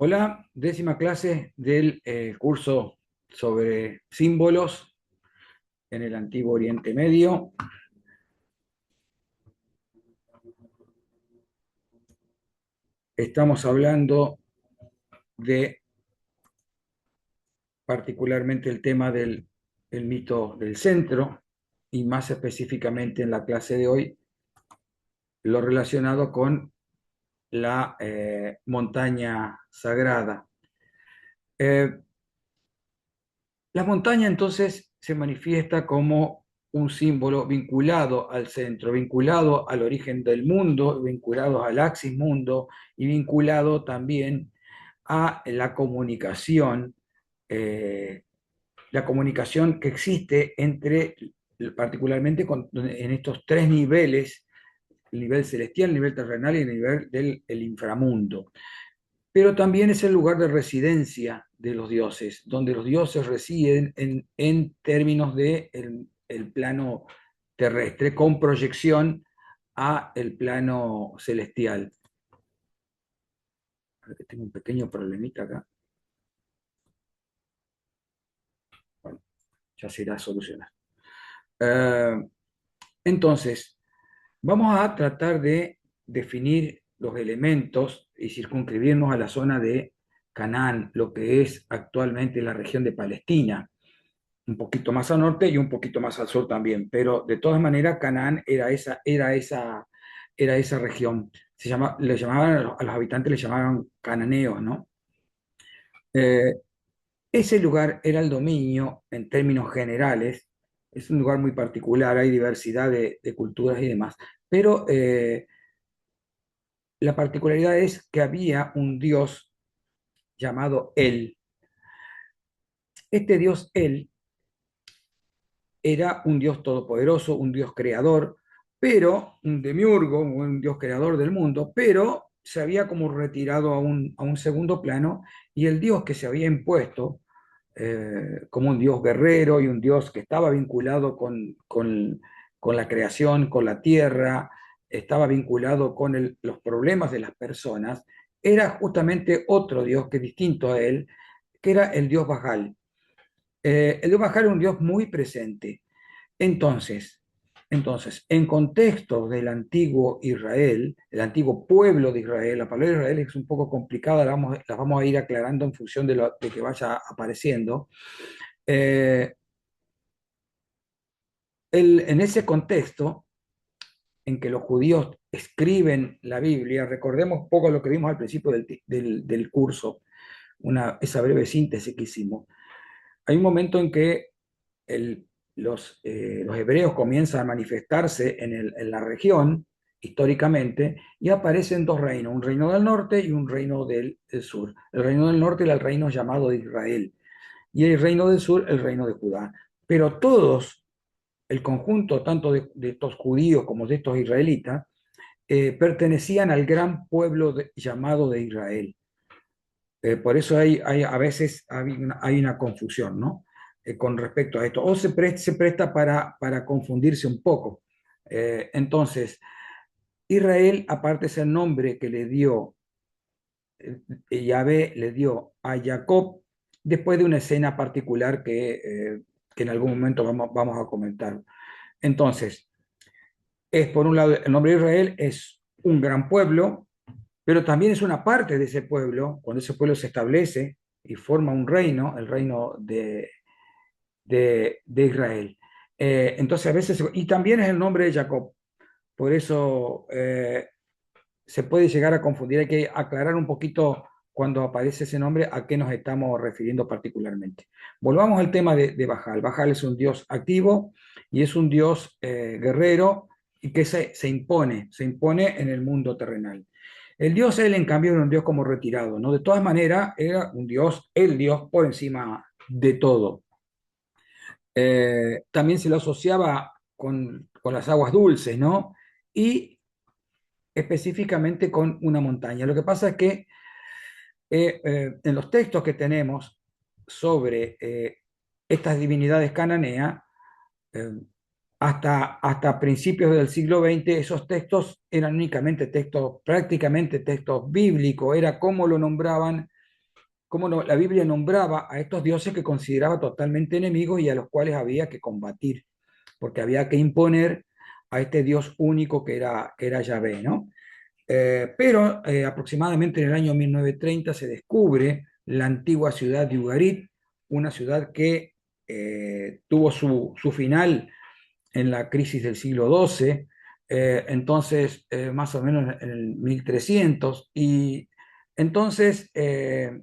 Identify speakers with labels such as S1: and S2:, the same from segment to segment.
S1: Hola, décima clase del curso sobre símbolos en el Antiguo Oriente Medio. Estamos hablando de particularmente el tema del mito del centro y más específicamente en la clase de hoy lo relacionado con la montaña sagrada. Eh, La montaña entonces se manifiesta como un símbolo vinculado al centro, vinculado al origen del mundo, vinculado al axis mundo y vinculado también a eh, la comunicación que existe entre, particularmente en estos tres niveles, el nivel celestial, el nivel terrenal y el nivel del el inframundo, pero también es el lugar de residencia de los dioses, donde los dioses residen en términos de el plano terrestre, con proyección a el plano celestial. Tengo un pequeño problemita acá. Bueno, ya se irá solucionado. Entonces, vamos a tratar de definir los elementos y circunscribirnos a la zona de Canaán, lo que es actualmente la región de Palestina, un poquito más al norte y un poquito más al sur también, pero de todas maneras Canaán era esa región. Le llamaban a los habitantes, le llamaban cananeos, ¿no? Eh, Ese lugar era el dominio en términos generales, es un lugar muy particular, hay diversidad de culturas y demás, pero la particularidad es que había un dios llamado El. Este dios El era un Dios todopoderoso, un Dios creador, pero un demiurgo, un Dios creador del mundo, pero se había como retirado a un segundo plano y el Dios que se había impuesto como un Dios guerrero y un Dios que estaba vinculado con la creación, con la tierra, estaba vinculado con los problemas de las personas, era justamente otro Dios que es distinto a él, que era el Dios Bajal. El Dios Bajal era un Dios muy presente. Entonces, en contexto del antiguo Israel, el antiguo pueblo de Israel, la palabra Israel es un poco complicada, la vamos a ir aclarando en función de que vaya apareciendo. Eh, en ese contexto en que los judíos escriben la Biblia, recordemos un poco lo que vimos al principio del curso, esa breve síntesis que hicimos. Hay un momento en que el, los hebreos comienzan a manifestarse en la región históricamente y aparecen dos reinos, un reino del norte y un reino del sur. El reino del norte era el reino llamado de Israel y el reino del sur el reino de Judá. Pero todos, el conjunto tanto de estos judíos como de estos israelitas, pertenecían al gran pueblo llamado de Israel. Por eso a veces hay una confusión, ¿no? Con respecto a esto. O se presta para confundirse un poco. Entonces, Israel, aparte es el nombre que le dio, Yahvé le dio a Jacob, después de una escena particular que en algún momento vamos a comentar. Entonces, es por un lado, el nombre de Israel es un gran pueblo, pero también es una parte de ese pueblo, cuando ese pueblo se establece y forma un reino, el reino de Israel. Entonces a veces, y también es el nombre de Jacob, por eso se puede llegar a confundir, hay que aclarar un poquito cuando aparece ese nombre a qué nos estamos refiriendo particularmente. Volvamos al tema de Bajal. Bajal es un dios activo y es un dios guerrero y que se impone en el mundo terrenal. El dios él, en cambio, era un dios como retirado, ¿no? De todas maneras, era un dios, el dios por encima de todo. También se lo asociaba con las aguas dulces, ¿no? Y específicamente con una montaña. Lo que pasa es que en los textos que tenemos sobre estas divinidades cananeas, eh, hasta principios del siglo XX, esos textos eran únicamente textos, prácticamente textos bíblicos, era como lo nombraban cómo no, la Biblia nombraba a estos dioses que consideraba totalmente enemigos y a los cuales había que combatir, porque había que imponer a este Dios único que era Yahvé, ¿no? Pero aproximadamente en el año 1930 se descubre la antigua ciudad de Ugarit, una ciudad que tuvo su final en la crisis del siglo XII, entonces más o menos en el 1300, y entonces eh,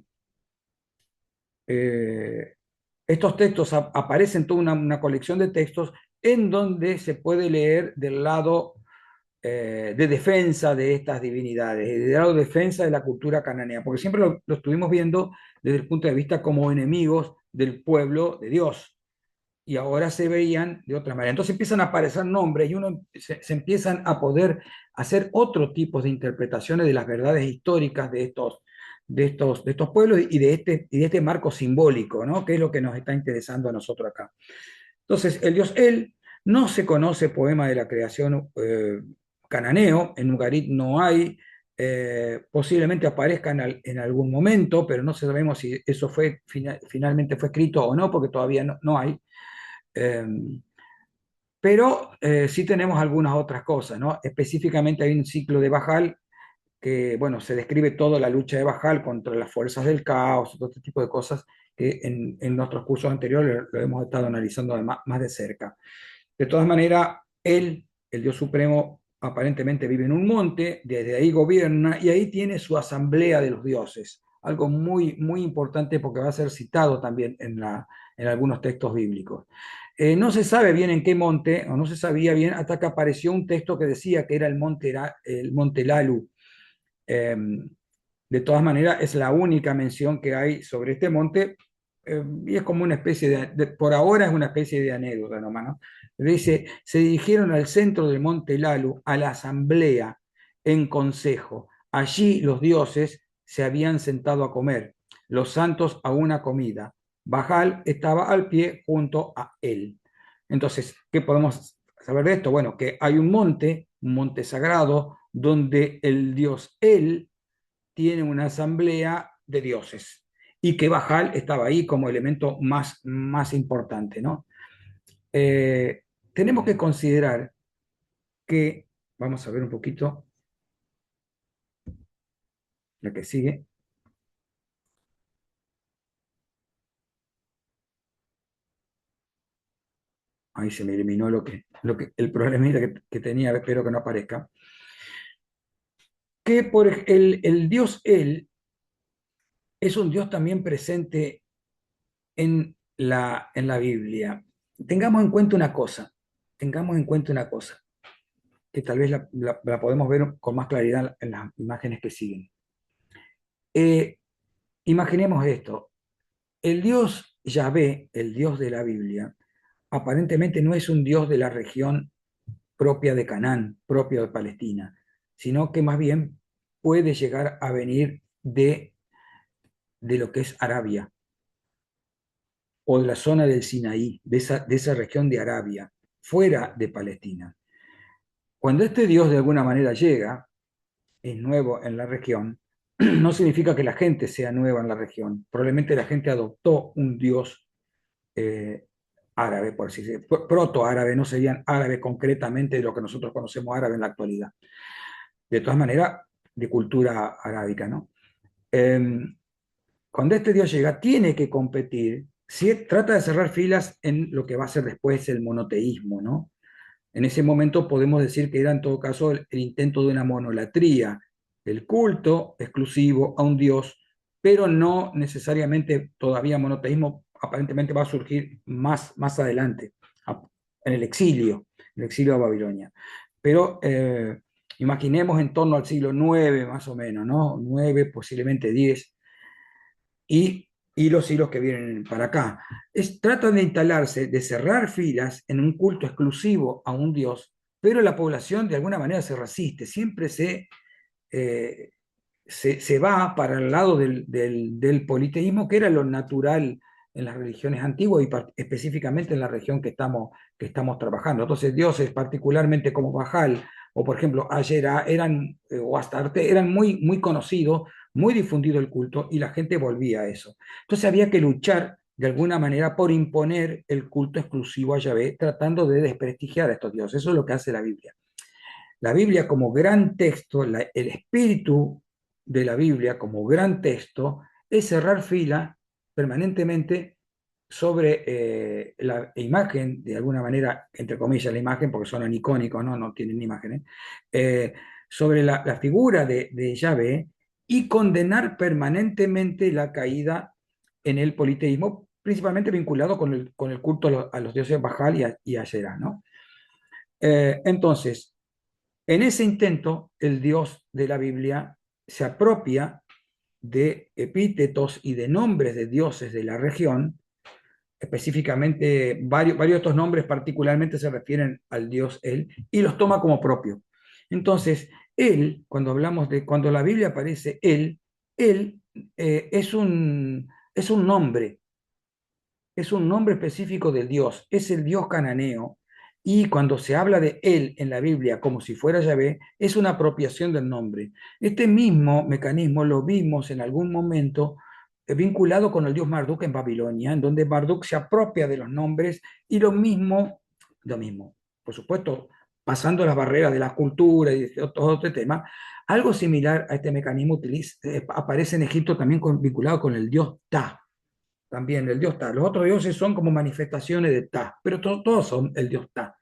S1: estos textos aparecen toda una colección de textos en donde se puede leer del lado de defensa de estas divinidades, del lado de defensa de la cultura cananea, porque siempre lo estuvimos viendo desde el punto de vista como enemigos del pueblo de Dios, y ahora se veían de otra manera. Entonces empiezan a aparecer nombres y se empiezan a poder hacer otro tipo de interpretaciones de las verdades históricas de estos pueblos y de este marco simbólico, ¿no? Que es lo que nos está interesando a nosotros acá. Entonces, el dios El, no se conoce poema de la creación cananeo, en Ugarit no hay, posiblemente aparezca en algún momento, pero no sabemos si eso finalmente fue escrito o no, porque todavía no hay. Eh, pero sí tenemos algunas otras cosas, ¿no? Específicamente hay un ciclo de Bajal que, bueno, se describe toda la lucha de Bajal contra las fuerzas del caos, todo este tipo de cosas que en nuestros cursos anteriores lo hemos estado analizando más de cerca. De todas maneras, él, el Dios Supremo, aparentemente vive en un monte, desde ahí gobierna y ahí tiene su asamblea de los dioses, algo muy, muy importante porque va a ser citado también en algunos textos bíblicos. No se sabe bien en qué monte, o no se sabía bien, hasta que apareció un texto que decía que era el monte Lalu. Eh, de todas maneras, es la única mención que hay sobre este monte, y es como una especie por ahora es una especie de anécdota nomás, ¿no? Dice, se dirigieron al centro del monte Lalu, a la asamblea, en consejo. Allí los dioses se habían sentado a comer, los santos a una comida. Bajal estaba al pie junto a él. Entonces, ¿qué podemos saber de esto? Bueno, que hay un monte sagrado, donde el dios él tiene una asamblea de dioses y que Bajal estaba ahí como elemento más importante, ¿no? Eh, tenemos que considerar que, vamos a ver un poquito la que sigue, ahí se me eliminó el problemita que tenía, espero que no aparezca, que por el dios él es un dios también presente en la Biblia. Tengamos en cuenta una cosa, tengamos en cuenta una cosa, que tal vez la podemos ver con más claridad en las imágenes que siguen. Eh, Imaginemos esto, el Dios Yahvé, el Dios de la Biblia, aparentemente no es un Dios de la región propia de Canaán, propio de Palestina, sino que más bien puede llegar a venir de lo que es Arabia o de la zona del Sinaí, de esa región de Arabia, fuera de Palestina. Cuando este Dios de alguna manera llega, es nuevo en la región, no significa que la gente sea nueva en la región. Probablemente la gente adoptó un Dios eh, árabe, por así decirlo, proto-árabe, no serían árabe concretamente de lo que nosotros conocemos árabe en la actualidad. De todas maneras, de cultura arábica, ¿no? Eh, Cuando este Dios llega, tiene que competir, si trata de cerrar filas en lo que va a ser después el monoteísmo, ¿no? En ese momento podemos decir que era en todo caso el intento de una monolatría, el culto exclusivo a un dios, pero no necesariamente todavía monoteísmo, aparentemente va a surgir más adelante, en el exilio a Babilonia. Pero imaginemos en torno al siglo IX más o menos, ¿no? 9, posiblemente 10, y los siglos que vienen para acá. Tratan de instalarse, de cerrar filas en un culto exclusivo a un dios, pero la población de alguna manera se resiste, siempre eh, se va para el lado del politeísmo, que era lo natural en las religiones antiguas y específicamente en la región que estamos trabajando. Entonces, dioses particularmente como Bajal o, por ejemplo, Ayera o Astarte eran muy conocidos muy difundido el culto y la gente volvía a eso. Entonces había que luchar de alguna manera por imponer el culto exclusivo a Yahvé, tratando de desprestigiar a estos dioses. Eso es lo que hace la Biblia. La Biblia como gran texto, el espíritu de la Biblia como gran texto, es cerrar fila permanentemente sobre la imagen, de alguna manera, entre comillas, la imagen, porque son anicónicos, no tienen imágenes, eh, sobre la figura de Yahvé y condenar permanentemente la caída en el politeísmo, principalmente vinculado con el culto a los dioses Bajal y Asherah, ¿no? Entonces, en ese intento, el Dios de la Biblia se apropia de epítetos y de nombres de dioses de la región, específicamente varios de estos nombres particularmente se refieren al Dios Él, y los toma como propio. Entonces, Él, cuando la Biblia aparece Él es un nombre, es un nombre específico del Dios, es el Dios cananeo, y cuando se habla de él en la Biblia como si fuera Yahvé, es una apropiación del nombre. Este mismo mecanismo lo vimos en algún momento vinculado con el dios Marduk en Babilonia, en donde Marduk se apropia de los nombres y lo mismo, por supuesto, pasando las barreras de la cultura y de todo este tema, algo similar a este mecanismo aparece en Egipto también vinculado con el dios Ptah, también el dios Ta. Los otros dioses son como manifestaciones de Ta, pero todos son el dios Ta.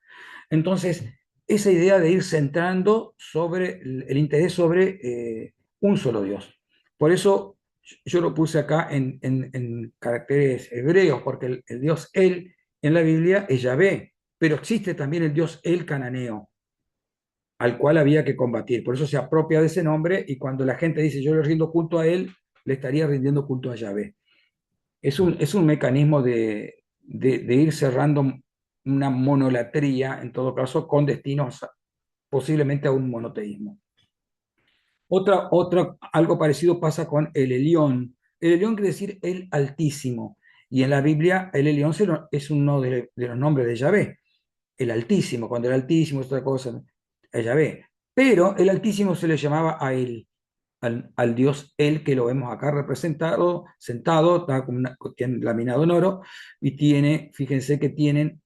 S1: Entonces, esa idea de ir centrando sobre el interés sobre un solo dios. Por eso yo lo puse acá en caracteres hebreos, porque el dios El en la Biblia es Yahvé, pero existe también el dios El cananeo, al cual había que combatir. Por eso se apropia de ese nombre y cuando la gente dice yo le rindo culto a él, le estaría rindiendo culto a Yahvé. Es un mecanismo de ir cerrando una monolatría, en todo caso, con destinos posiblemente a un monoteísmo. Algo parecido pasa con el Elión. El Elión quiere decir el Altísimo. Y en la Biblia, el Elión es uno de los nombres de Yahvé. El Altísimo, cuando el Altísimo es otra cosa, es Yahvé. Pero el Altísimo se le llamaba a él, al dios El, que lo vemos acá representado, sentado, está tiene laminado en oro, y fíjense que tienen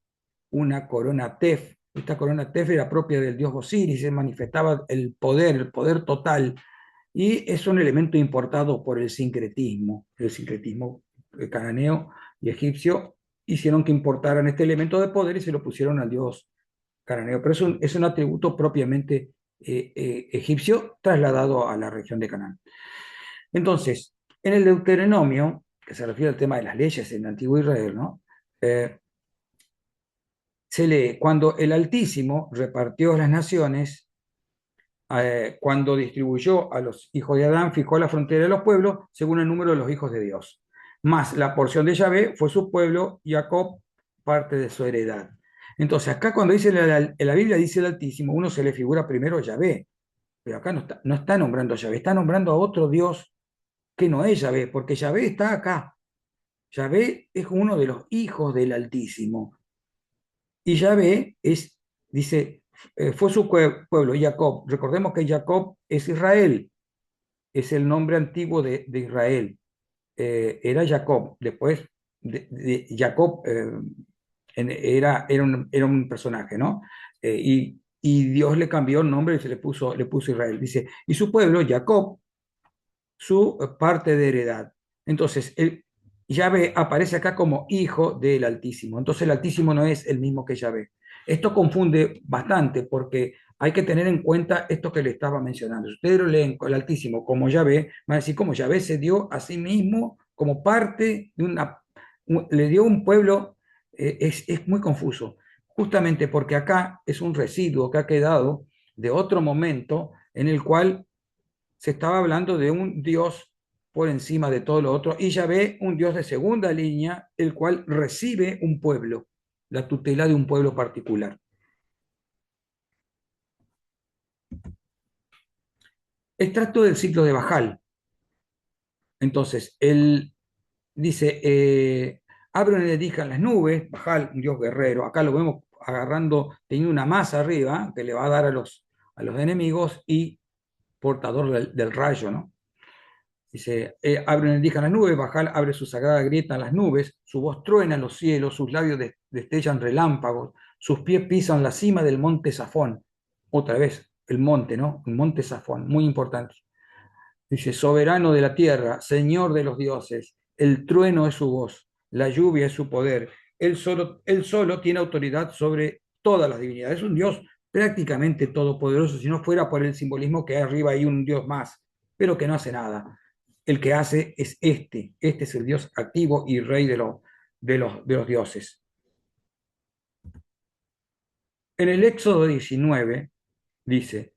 S1: una corona Tef. Esta corona Tef era propia del dios Osiris, se manifestaba el poder total, y es un elemento importado por el sincretismo cananeo y egipcio, hicieron que importaran este elemento de poder y se lo pusieron al dios cananeo, pero es un atributo propiamente egipcio trasladado a la región de Canaán. Entonces, en el Deuteronomio, que se refiere al tema de las leyes en el antiguo Israel, ¿no? Se lee, cuando el Altísimo repartió las naciones, cuando distribuyó a los hijos de Adán, fijó la frontera de los pueblos según el número de los hijos de Dios. Más la porción de Yahvé fue su pueblo, Jacob, parte de su heredad. Entonces, acá cuando dice la Biblia dice el Altísimo, uno se le figura primero Yahvé, pero acá no está nombrando a Yahvé, está nombrando a otro Dios que no es Yahvé, porque Yahvé está acá. Yahvé es uno de los hijos del Altísimo. Y Yahvé dice, fue su pueblo, Jacob. Recordemos que Jacob es Israel, es el nombre antiguo de Israel. Era Jacob, después de Jacob era un personaje, ¿no? Y Dios le cambió el nombre y le puso Israel. Dice, y su pueblo, Jacob, su parte de heredad. Entonces, Yahvé aparece acá como hijo del Altísimo. Entonces, el Altísimo no es el mismo que Yahvé. Esto confunde bastante porque hay que tener en cuenta esto que le estaba mencionando. Si ustedes lo leen con el Altísimo como Yahvé, van a decir cómo Yahvé se dio a sí mismo como parte de le dio un pueblo, es muy confuso. Justamente porque acá es un residuo que ha quedado de otro momento en el cual se estaba hablando de un Dios por encima de todo lo otro, y Yahvé, un Dios de segunda línea, el cual recibe un pueblo, la tutela de un pueblo particular. Extracto del ciclo de Bajal. Entonces, él dice, abren y dedican las nubes, Bajal, un dios guerrero, acá lo vemos agarrando, teniendo una masa arriba que le va a dar a los enemigos y portador del rayo, ¿no? Dice, abre una endija en las nubes, Bajal abre su sagrada grieta en las nubes, su voz truena en los cielos, sus labios destellan relámpagos, sus pies pisan la cima del monte Safón. Otra vez, el monte, ¿no? El monte Safón, muy importante. Dice, soberano de la tierra, señor de los dioses, el trueno es su voz, la lluvia es su poder. Él solo tiene autoridad sobre todas las divinidades. Es un Dios prácticamente todopoderoso, si no fuera por el simbolismo que hay arriba hay un Dios más, pero que no hace nada. El que hace es este es el Dios activo y rey de los dioses. En el Éxodo 19 dice,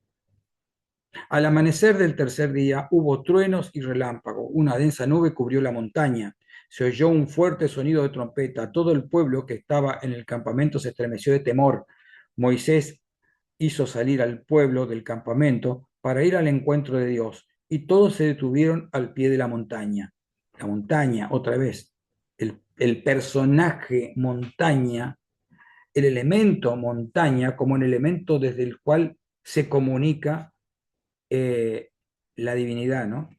S1: al amanecer del tercer día hubo truenos y relámpagos, una densa nube cubrió la montaña, se oyó un fuerte sonido de trompeta, todo el pueblo que estaba en el campamento se estremeció de temor. Moisés hizo salir al pueblo del campamento para ir al encuentro de Dios, y todos se detuvieron al pie de la montaña. La montaña, otra vez, el personaje montaña, el elemento montaña como un elemento desde el cual se comunica eh, la divinidad, ¿no?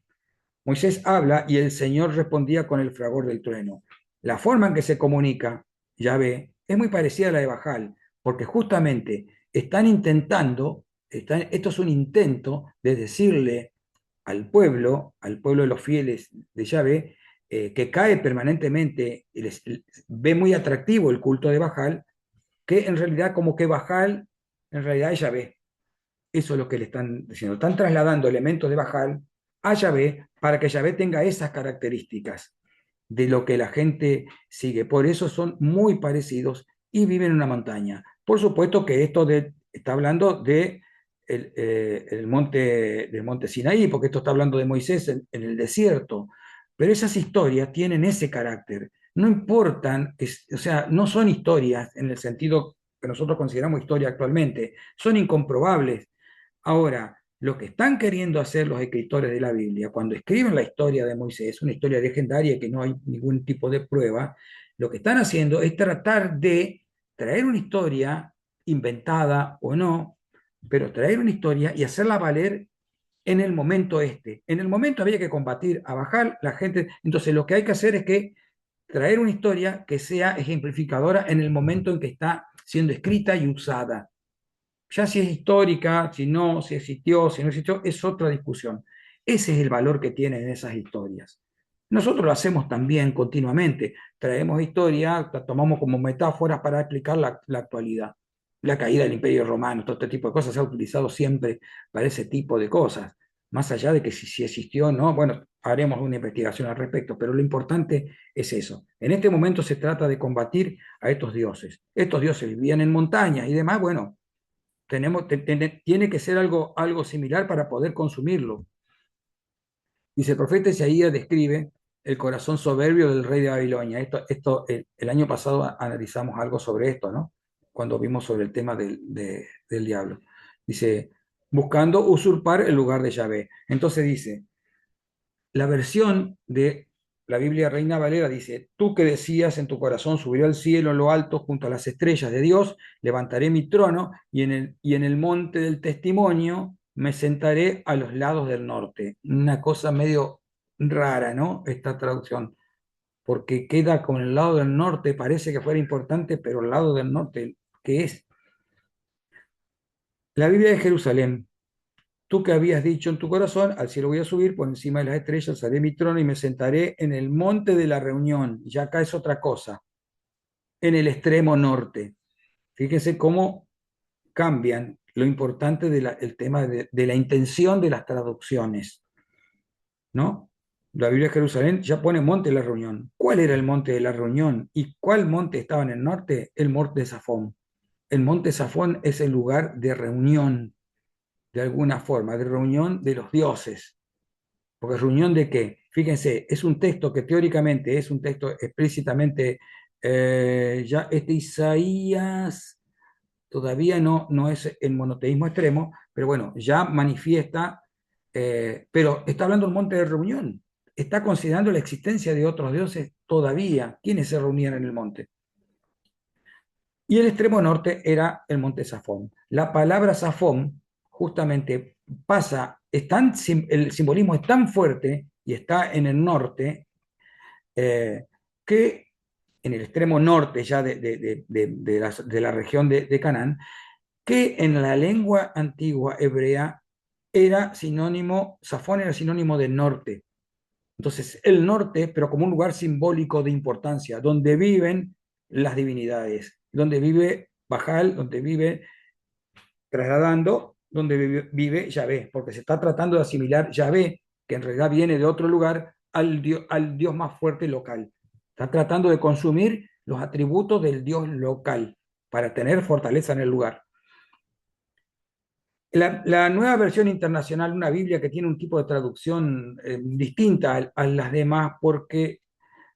S1: Moisés habla y el Señor respondía con el fragor del trueno. La forma en que se comunica Yahvé es muy parecida a la de Bajal, porque justamente están intentando, esto es un intento de decirle al pueblo de los fieles de Yahvé, que cae permanentemente, ve muy atractivo el culto de Bajal, que en realidad como que Bajal en realidad es Yahvé. Eso es lo que le están diciendo. Están trasladando elementos de Bajal a Yahvé para que Yahvé tenga esas características de lo que la gente sigue. Por eso son muy parecidos y viven en una montaña. Por supuesto que está hablando del monte Sinaí, porque esto está hablando de Moisés en el desierto. Pero esas historias tienen ese carácter. No importan, o sea, no son historias en el sentido que nosotros consideramos historia actualmente, son incomprobables. Ahora, lo que están queriendo hacer los escritores de la Biblia, cuando escriben la historia de Moisés, una historia legendaria que no hay ningún tipo de prueba, lo que están haciendo es tratar de traer una historia inventada o no, pero traer una historia y hacerla valer en el momento este. En el momento había que combatir a bajar la gente, entonces lo que hay que hacer es que traer una historia que sea ejemplificadora en el momento en que está siendo escrita y usada. Ya si es histórica, si no, si existió, si no existió, es otra discusión. Ese es el valor que tienen esas historias. Nosotros lo hacemos también continuamente. Traemos historia, la tomamos como metáforas para explicar la actualidad. La caída del Imperio Romano, todo este tipo de cosas se ha utilizado siempre para ese tipo de cosas. Más allá de que si existió o no, bueno, haremos una investigación al respecto, pero lo importante es eso. En este momento se trata de combatir a estos dioses. Estos dioses vivían en montañas y demás, bueno, tiene que ser algo similar para poder consumirlo. Dice, el profeta Isaías describe el corazón soberbio del rey de Babilonia. El año pasado analizamos algo sobre esto, ¿no? Cuando vimos sobre el tema del diablo. Dice, buscando usurpar el lugar de Yahvé. Entonces dice, la versión de la Biblia Reina Valera dice, tú que decías en tu corazón, subiré al cielo en lo alto junto a las estrellas de Dios, levantaré mi trono y en el monte del testimonio me sentaré a los lados del norte. Una cosa medio rara, ¿no? Esta traducción, porque queda con el lado del norte, parece que fuera importante, pero el lado del norte, ¿qué es? La Biblia de Jerusalén. Tú que habías dicho en tu corazón, al cielo voy a subir, por encima de las estrellas haré mi trono y me sentaré en el monte de la reunión. Ya acá es otra cosa, en el extremo norte. Fíjense cómo cambian lo importante del tema de la intención de las traducciones, ¿no? La Biblia de Jerusalén ya pone monte de la reunión. ¿Cuál era el monte de la reunión? ¿Y cuál monte estaba en el norte? El monte de Safón. El monte Safón es el lugar de reunión, de alguna forma, de reunión de los dioses. Porque reunión de qué? Fíjense, es un texto que teóricamente es un texto explícitamente, ya este Isaías todavía no es el monoteísmo extremo, pero bueno, ya manifiesta, pero está hablando del monte de reunión, está considerando la existencia de otros dioses todavía, quienes se reunían en el monte. Y el extremo norte era el monte Safón. La palabra Safón justamente pasa, el simbolismo es tan fuerte y está en el norte, eh, que en el extremo norte ya de la región de Canaán, que en la lengua antigua hebrea era sinónimo, Safón era sinónimo de norte. Entonces, el norte, pero como un lugar simbólico de importancia, donde viven las divinidades, donde vive Bajal, donde vive trasladando, donde vive Yahvé, porque se está tratando de asimilar Yahvé, que en realidad viene de otro lugar, al dios más fuerte local. Está tratando de consumir los atributos del dios local para tener fortaleza en el lugar. La nueva versión internacional, una Biblia que tiene un tipo de traducción distinta a las demás, porque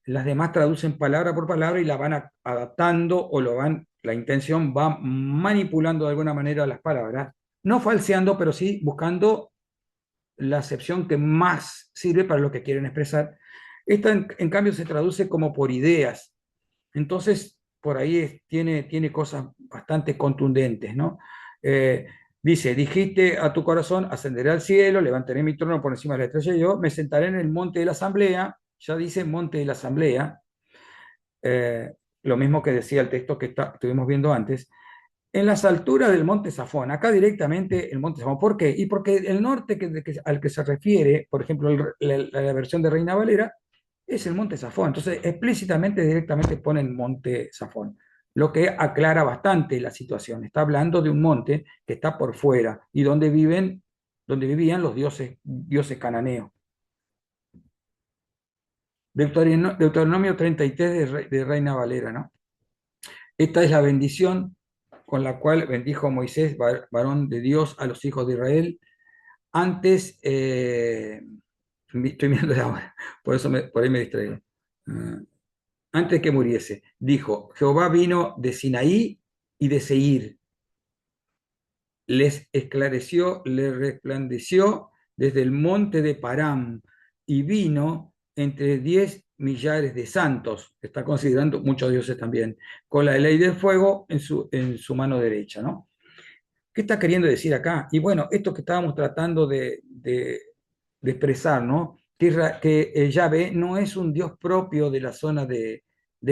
S1: las demás traducen palabra por palabra y la van adaptando o la intención va manipulando de alguna manera las palabras, no falseando, pero sí buscando la acepción que más sirve para lo que quieren expresar. Esta, en cambio, se traduce como por ideas. Entonces, por ahí tiene cosas bastante contundentes, ¿no? Eh, Dice, dijiste a tu corazón, ascenderé al cielo, levantaré mi trono por encima de la estrella y yo me sentaré en el monte de la asamblea, ya dice monte de la asamblea, eh, lo mismo que decía el texto que estuvimos viendo antes, en las alturas del monte Safón, acá directamente el monte Safón. ¿Por qué? Y porque el norte al que se refiere, por ejemplo, la versión de Reina Valera, es el monte Safón. Entonces, explícitamente, directamente ponen monte Safón, lo que aclara bastante la situación. Está hablando de un monte que está por fuera y donde vivían los dioses cananeos. Deuteronomio 33 de Reina Valera, ¿no? Esta es la bendición con la cual bendijo Moisés, varón de Dios, a los hijos de Israel. Antes, estoy mirando la hora, por ahí me distraigo. Ah, antes que muriese, dijo, Jehová vino de Sinaí y de Seir, les esclareció, les resplandeció desde el monte de Param y vino entre 10 millares de santos, está considerando muchos dioses también, con la ley del fuego en su mano derecha, ¿no? ¿Qué está queriendo decir acá? Y bueno, esto que estábamos tratando de expresar, ¿no? Que Yahvé no es un Dios propio de la zona de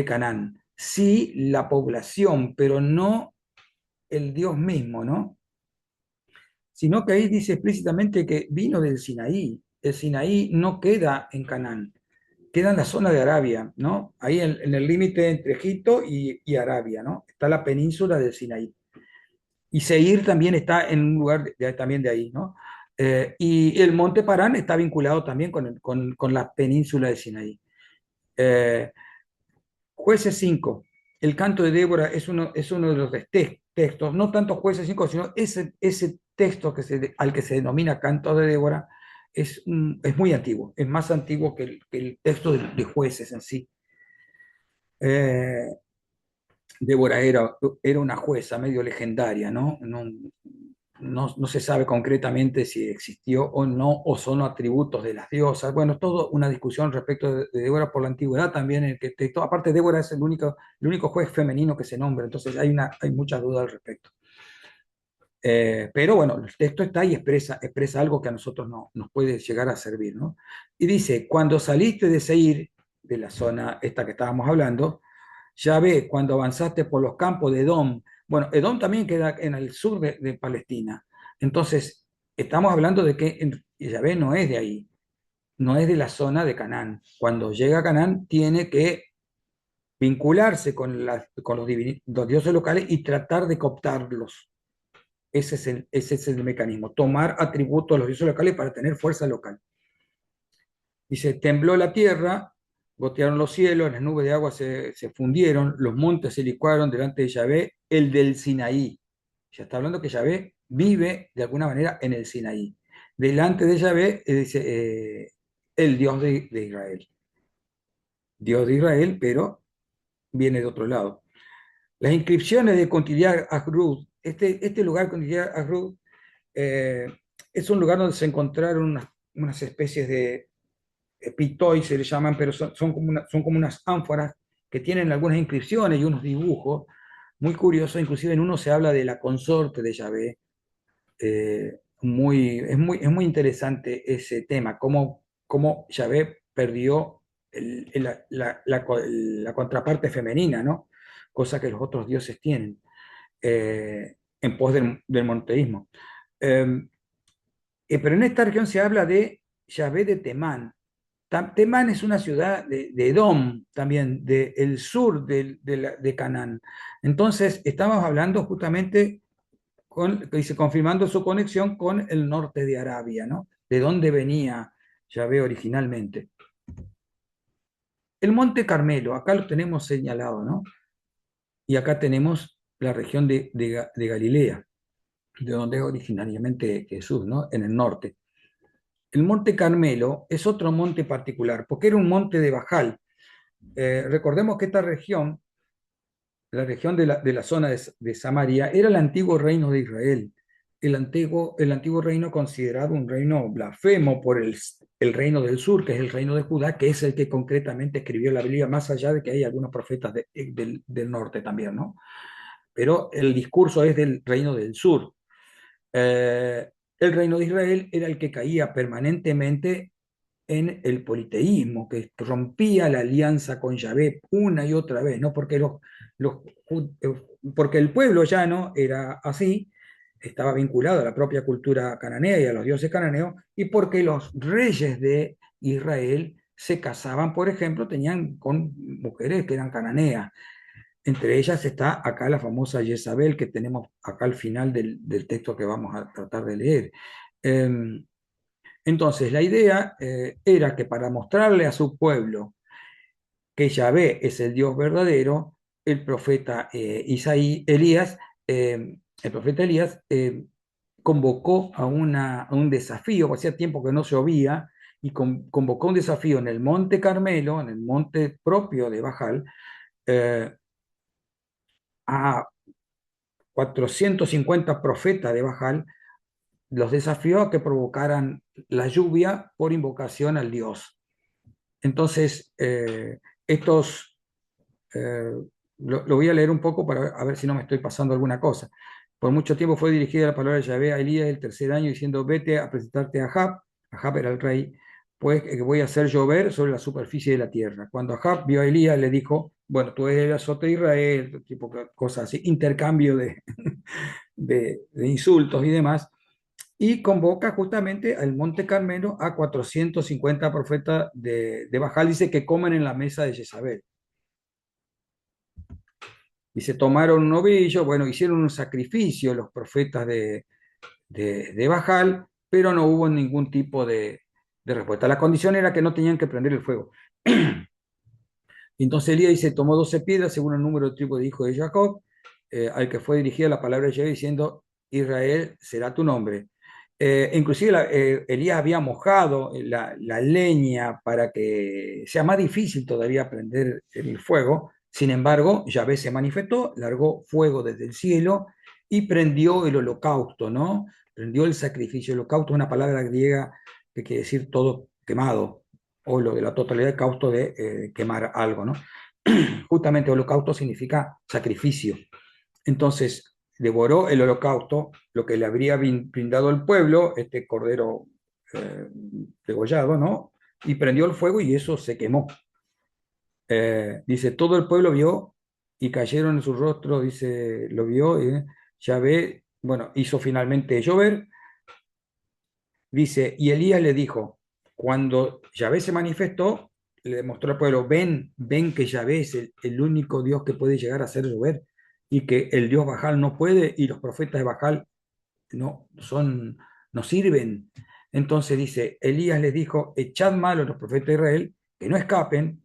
S1: Canaán, sí la población, pero no el Dios mismo, ¿no? Sino que ahí dice explícitamente que vino del Sinaí. El Sinaí no queda en Canaán, queda en la zona de Arabia, ¿no? Ahí en el límite entre Egipto y Arabia, ¿no? Está la península del Sinaí. Y Seir también está en un lugar también de ahí, ¿no? Y el monte Parán está vinculado también con la península de Sinaí. Eh, Jueces 5, el canto de Débora es uno de los textos, no tanto Jueces 5, sino ese texto al que se denomina canto de Débora es muy antiguo, es más antiguo que el texto de Jueces en sí. Eh, Débora era una jueza medio legendaria, ¿no? No se sabe concretamente si existió o no, o son atributos de las diosas. Bueno, es toda una discusión respecto de Débora por la antigüedad también. Aparte, Débora es el único juez femenino que se nombra, entonces hay muchas dudas al respecto. Pero bueno, el texto está y expresa algo que a nosotros nos puede llegar a servir, ¿no? Y dice, cuando saliste de Seir, de la zona esta que estábamos hablando, Yahvé, cuando avanzaste por los campos de Edom, bueno, Edom también queda en el sur de Palestina. Entonces, estamos hablando de que Yahvé no es de ahí, no es de la zona de Canaán. Cuando llega a Canaán, tiene que vincularse con los dioses locales y tratar de cooptarlos. Ese es el mecanismo, tomar atributos de los dioses locales para tener fuerza local. Dice, tembló la tierra, gotearon los cielos, las nubes de agua se fundieron, los montes se licuaron delante de Yahvé, el del Sinaí. Ya está hablando que Yahvé vive de alguna manera en el Sinaí. Delante de Yahvé, dice, el Dios de Israel. Dios de Israel, pero viene de otro lado. Las inscripciones de Contidiar Ahrud, este lugar Contidiar Ahrud, es un lugar donde se encontraron unas especies de pitoi se le llaman, pero son como unas ánforas que tienen algunas inscripciones y unos dibujos muy curiosos. Inclusive en uno se habla de la consorte de Yahvé. Es muy interesante ese tema, cómo cómo Yahvé perdió la contraparte femenina, ¿no? Cosa que los otros dioses tienen, en pos del monoteísmo. Eh, pero en esta región se habla de Yahvé de Temán. Temán es una ciudad de Edom, también del sur de Canaán. Entonces, estamos hablando justamente dice, confirmando su conexión con el norte de Arabia, ¿no? De dónde venía Yahvé originalmente. El Monte Carmelo, acá lo tenemos señalado, ¿no? Y acá tenemos la región de Galilea, de donde es originariamente Jesús, ¿no? En el norte. El Monte Carmelo es otro monte particular, porque era un monte de Bajal. Recordemos que esta región, la región de la zona de Samaria, era el antiguo reino de Israel. El antiguo reino considerado un reino blasfemo por el reino del sur, que es el reino de Judá, que es el que concretamente escribió la Biblia, más allá de que hay algunos profetas del norte también, ¿no? Pero el discurso es del reino del sur. Eh, el reino de Israel era el que caía permanentemente en el politeísmo, que rompía la alianza con Yahvé una y otra vez, ¿no? Los, porque el pueblo llano era así, estaba vinculado a la propia cultura cananea y a los dioses cananeos, y porque los reyes de Israel se casaban, por ejemplo, tenían con mujeres que eran cananeas. Entre ellas está acá la famosa Jezabel que tenemos acá al final del texto que vamos a tratar de leer. Entonces, la idea era que para mostrarle a su pueblo que Yahvé es el Dios verdadero, el profeta Elías, el profeta Elías convocó a un desafío, hacía tiempo que no llovía, y convocó un desafío en el Monte Carmelo, en el monte propio de Bajal, eh, a 450 profetas de Bajal, los desafió a que provocaran la lluvia por invocación al Dios. Entonces, estos, eh, lo voy a leer un poco para a ver si no me estoy pasando alguna cosa. Por mucho tiempo fue dirigida la palabra de Yahvé a Elías el tercer año diciendo, vete a presentarte a Ahab. Ahab era el rey, pues que voy a hacer llover sobre la superficie de la tierra. Cuando Ahab vio a Elías, le dijo, bueno, tú eres el azote de Israel, tipo cosas así, intercambio de insultos y demás, y convoca justamente al Monte Carmelo a 450 profetas de Bajal, dice que comen en la mesa de Jezabel. Y se tomaron un novillo, bueno, hicieron un sacrificio los profetas de Bajal, pero no hubo ningún tipo de respuesta. La condición era que no tenían que prender el fuego. Entonces Elías dice, tomó 12 piedras según el número de tribus de hijos de Jacob, al que fue dirigida la palabra de Yahvé diciendo, Israel será tu nombre. Inclusive Elías había mojado la leña para que sea más difícil todavía prender el fuego. Sin embargo, Yahvé se manifestó, largó fuego desde el cielo y prendió el holocausto, ¿no? Prendió el sacrificio. El holocausto es una palabra griega que quiere decir todo quemado, o lo de la totalidad del causto de quemar algo, ¿no? Justamente holocausto significa sacrificio. Entonces, devoró el holocausto, lo que le habría brindado al pueblo, este cordero degollado, ¿no? Y prendió el fuego y eso se quemó. Dice, todo el pueblo vio y cayeron en su rostro, dice, lo vio, Yahvé, bueno, hizo finalmente llover. Dice, y Elías le dijo, cuando Yahvé se manifestó, le demostró al pueblo, ven que Yahvé es el único Dios que puede llegar a hacer llover y que el Dios Bajal no puede y los profetas de Bajal no sirven. Entonces dice, Elías les dijo, echad mano a los profetas de Israel, que no escapen.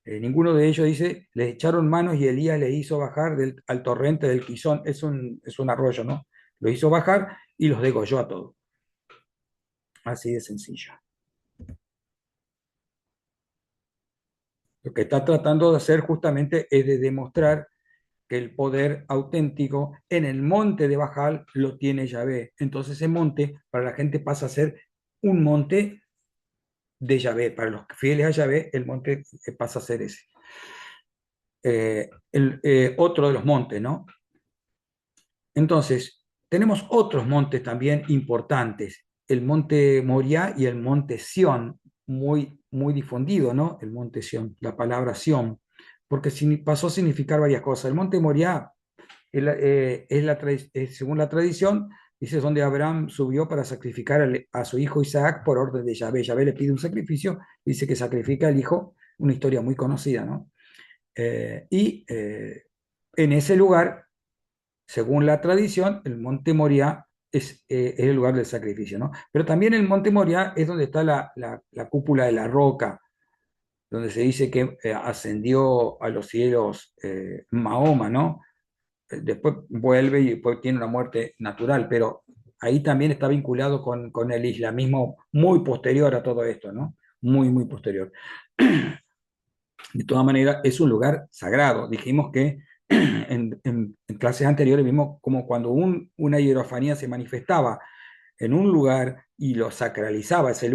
S1: Ninguno de ellos dice, les echaron manos y Elías les hizo bajar al torrente del Quizón, es un arroyo, ¿no? Lo hizo bajar y los degolló a todos. Así de sencillo. Lo que está tratando de hacer justamente es de demostrar que el poder auténtico en el monte de Bajal lo tiene Yahvé. Entonces ese monte para la gente pasa a ser un monte de Yahvé. Para los fieles a Yahvé, el monte pasa a ser ese. Otro de los montes, ¿no? Entonces, tenemos otros montes también importantes, el monte Moriah y el monte Sión. muy difundido, ¿no? El monte Sión, la palabra Sión, porque pasó a significar varias cosas. El monte Moriah según la tradición, dice, es donde Abraham subió para sacrificar a su hijo Isaac por orden de Yahvé. Yahvé le pide un sacrificio, dice que sacrifica al hijo, una historia muy conocida, ¿no? En ese lugar, según la tradición, el monte Moriah es el lugar del sacrificio, ¿no? Pero también el monte Moriah es donde está la cúpula de la roca, donde se dice que ascendió a los cielos Mahoma, ¿no? Después vuelve y después tiene una muerte natural, pero ahí también está vinculado con el islamismo muy posterior a todo esto, ¿no? Muy posterior. De todas maneras, es un lugar sagrado. Dijimos que en clases anteriores vimos como cuando una hierofanía se manifestaba en un lugar y lo sacralizaba ese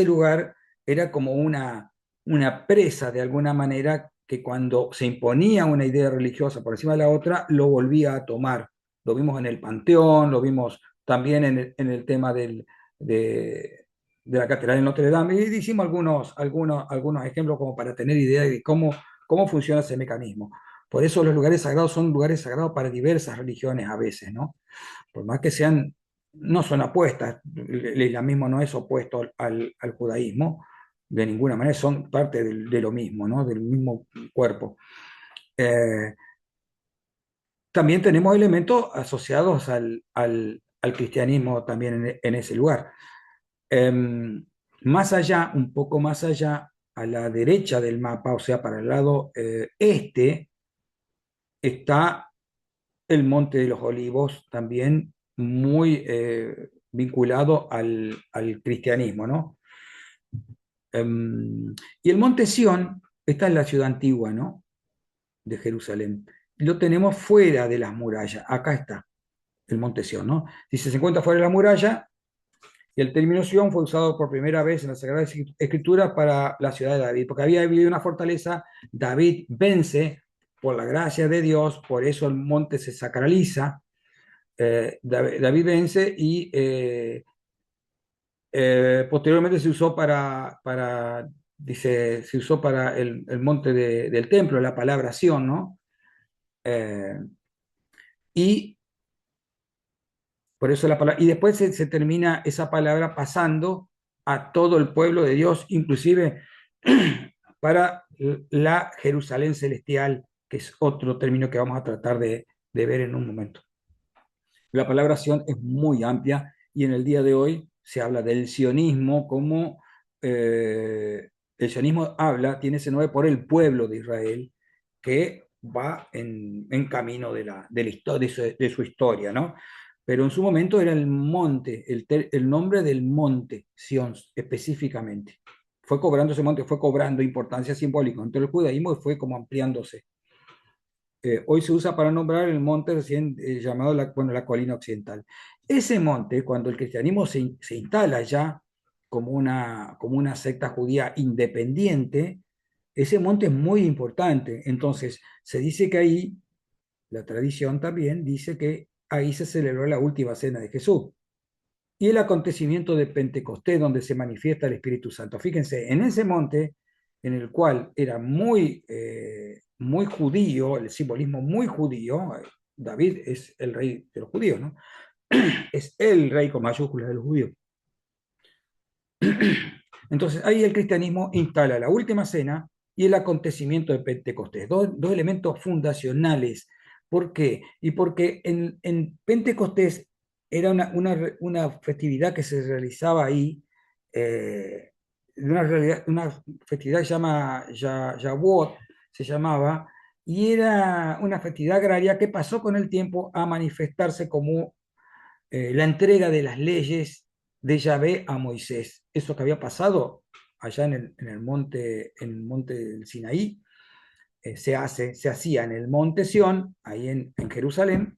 S1: lugar era como una presa de alguna manera que cuando se imponía una idea religiosa por encima de la otra, lo volvía a tomar. Lo vimos en el Panteón, lo vimos también en el tema de la Catedral de Notre Dame, y hicimos algunos ejemplos como para tener idea de cómo funciona ese mecanismo. Por eso los lugares sagrados son lugares sagrados para diversas religiones a veces, ¿no? Por más que sean, no son apuestas, el islamismo no es opuesto al judaísmo, de ninguna manera, son parte de lo mismo, ¿no? Del mismo cuerpo. Eh, También tenemos elementos asociados al cristianismo también en ese lugar. Más allá, un poco más allá, a la derecha del mapa, o sea, para el lado este, está el Monte de los Olivos, también muy vinculado al cristianismo, ¿no? Y el Monte Sión está en la ciudad antigua, ¿no? De Jerusalén. Lo tenemos fuera de las murallas. Acá está el Monte Sión, ¿no? Dice, se encuentra fuera de la muralla y el término Sión fue usado por primera vez en la Sagrada Escritura para la ciudad de David, porque había habido una fortaleza, David vence por la gracia de Dios, por eso el monte se sacraliza, David vence y posteriormente se usó dice, se usó para el monte del templo, la palabra Sión, ¿no? Eh, y por eso la palabra, y después se termina esa palabra pasando a todo el pueblo de Dios, inclusive para la Jerusalén celestial, que es otro término que vamos a tratar de ver en un momento. La palabra Sion es muy amplia y en el día de hoy se habla del sionismo como el sionismo tiene ese nombre por el pueblo de Israel que va en camino de su historia, ¿no? Pero en su momento era el monte, el nombre del monte, Sion específicamente. Fue cobrando ese monte, fue cobrando importancia simbólica entre el judaísmo y fue como ampliándose. Hoy se usa para nombrar el monte recién llamado la colina occidental. Ese monte, cuando el cristianismo se instala ya como una secta judía independiente, ese monte es muy importante. Entonces, se dice que ahí, la tradición también dice que ahí se celebró la última cena de Jesús y el acontecimiento de Pentecostés, donde se manifiesta el Espíritu Santo. Fíjense, en ese monte, en el cual era muy judío, el simbolismo muy judío, David es el rey de los judíos, ¿no? Es el rey con mayúsculas de los judíos. Entonces, ahí el cristianismo instala la última cena y el acontecimiento de Pentecostés, dos elementos fundacionales. ¿Por qué? Y porque en Pentecostés era una festividad que se realizaba ahí, una festividad que se llama Shavuot, se llamaba, y era una festividad agraria que pasó con el tiempo a manifestarse como la entrega de las leyes de Yahvé a Moisés. Eso que había pasado allá en el monte del Sinaí, se hacía en el monte Sión, ahí en Jerusalén,